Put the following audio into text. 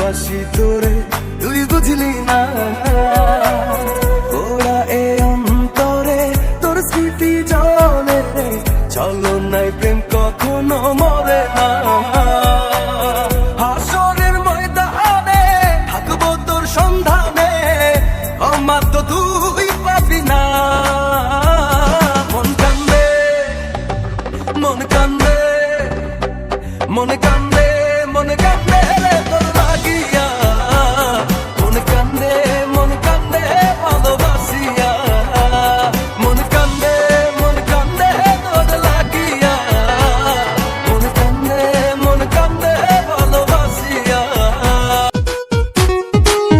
ভালোবাসি তোরে তুই বুঝলি না, ওরা এ অন্তরে তোর স্মৃতি জলে রে, চলো নাই প্রেম কখনো মরে না। হাসরের ময়দানে থাকবো তোর সন্ধানে, আমার তো তুই পাবি না। মন কান্দে, মন কান্দে, মন কান্দে।